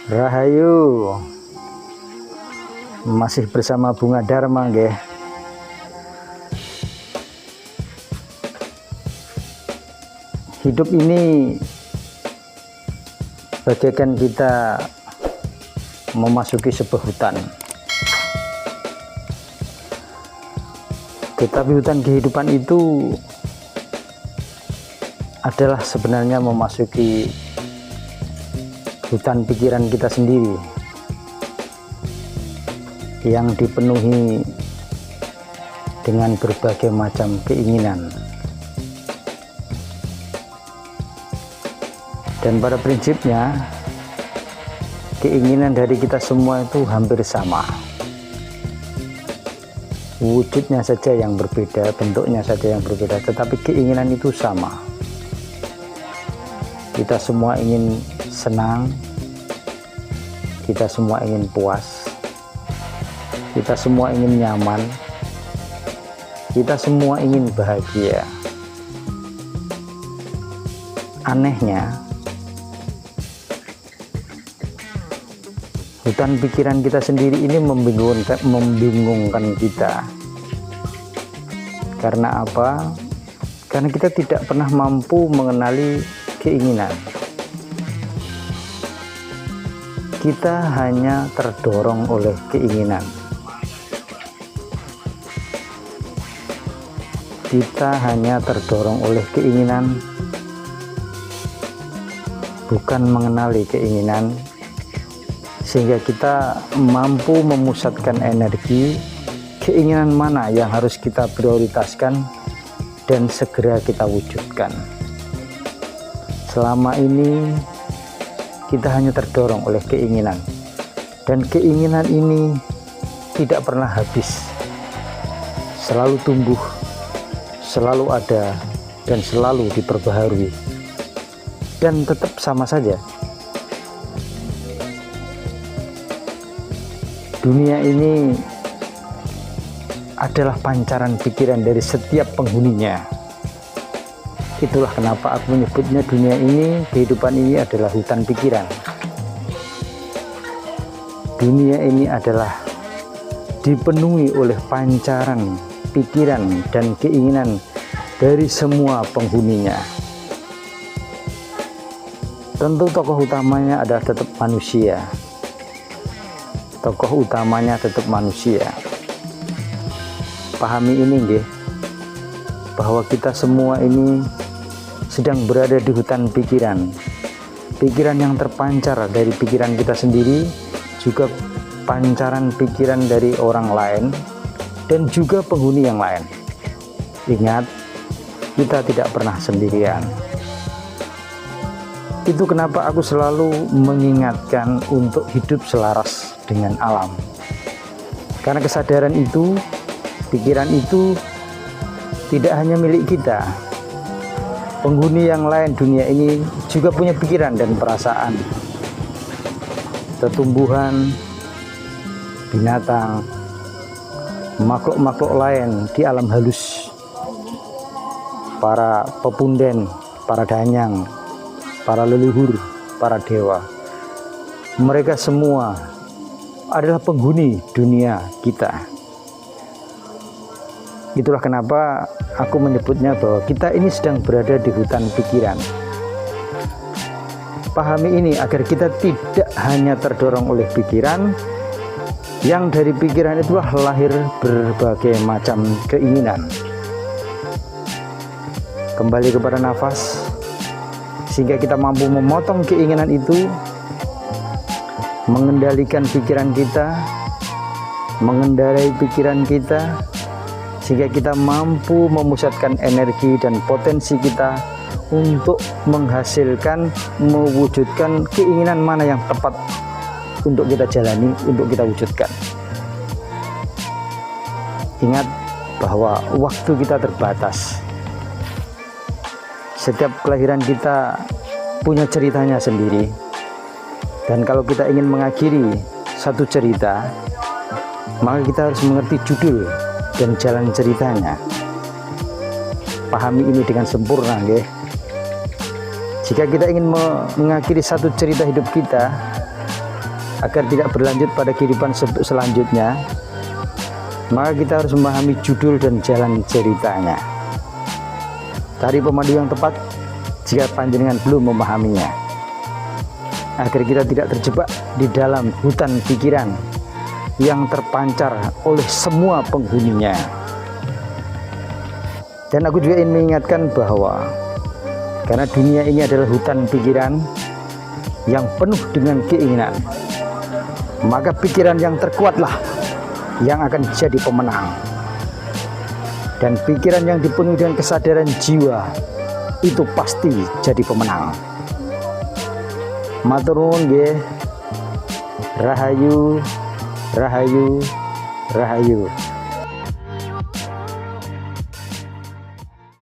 Rahayu, masih bersama Bunga Dharma nggih. Hidup ini bagaikan kita memasuki sebuah hutan, tetapi hutan kehidupan itu adalah sebenarnya memasuki hutan pikiran kita sendiri yang dipenuhi dengan berbagai macam keinginan. Dan pada prinsipnya keinginan dari kita semua itu hampir sama, wujudnya saja yang berbeda, bentuknya saja yang berbeda, tetapi keinginan itu sama. Kita semua ingin senang, kita semua ingin puas, kita semua ingin nyaman, kita semua ingin bahagia. Anehnya, hutan pikiran kita sendiri ini membingungkan kita. Karena apa? Karena kita tidak pernah mampu mengenali keinginan. Kita hanya terdorong oleh keinginan. Kita hanya terdorong oleh keinginan, bukan mengenali keinginan, sehingga kita mampu memusatkan energi keinginan mana yang harus kita prioritaskan dan segera kita wujudkan. Selama ini kita hanya terdorong oleh keinginan, dan keinginan ini tidak pernah habis, selalu tumbuh, selalu ada, dan selalu diperbaharui, dan tetap sama saja. Dunia ini adalah pancaran pikiran dari setiap penghuninya. Itulah kenapa aku menyebutnya dunia ini, kehidupan ini adalah hutan pikiran. Dunia ini adalah dipenuhi oleh pancaran pikiran dan keinginan dari semua penghuninya. Tentu tokoh utamanya adalah tetap manusia. Tokoh utamanya tetap manusia. Pahami ini nggih, bahwa kita semua ini sedang berada di hutan pikiran. Pikiran yang terpancar dari pikiran kita sendiri, juga pancaran pikiran dari orang lain, dan juga penghuni yang lain. Ingat, kita tidak pernah sendirian. Itu kenapa aku selalu mengingatkan untuk hidup selaras dengan alam. Karena kesadaran itu, pikiran itu tidak hanya milik kita. Penghuni yang lain dunia ini juga punya pikiran dan perasaan. Tumbuhan, binatang, makhluk-makhluk lain di alam halus, para pepunden, para danyang, para leluhur, para dewa, mereka semua adalah penghuni dunia kita. Itulah kenapa aku menyebutnya bahwa kita ini sedang berada di hutan pikiran. Pahami ini agar kita tidak hanya terdorong oleh pikiran, yang dari pikiran itulah lahir berbagai macam keinginan. Kembali kepada nafas, sehingga kita mampu memotong keinginan itu, mengendalikan pikiran kita, mengendarai pikiran kita, sehingga kita mampu memusatkan energi dan potensi kita untuk menghasilkan, mewujudkan keinginan mana yang tepat untuk kita jalani, untuk kita wujudkan. Ingat bahwa waktu kita terbatas. Setiap kelahiran kita punya ceritanya sendiri, dan kalau kita ingin mengakhiri satu cerita, maka kita harus mengerti judul dan jalan ceritanya. Pahami ini dengan sempurna, nggih. Jika kita ingin mengakhiri satu cerita hidup kita, agar tidak berlanjut pada kehidupan selanjutnya, maka kita harus memahami judul dan jalan ceritanya. Cari pemandu yang tepat jika panjenengan belum memahaminya, agar kita tidak terjebak di dalam hutan pikiran yang terpancar oleh semua penghuninya. Dan aku juga ingin mengingatkan bahwa karena dunia ini adalah hutan pikiran yang penuh dengan keinginan, maka pikiran yang terkuatlah yang akan jadi pemenang. Dan pikiran yang dipenuhi dengan kesadaran jiwa itu pasti jadi pemenang. Matur nuwun nggih. Rahayu, rahayu, rahayu.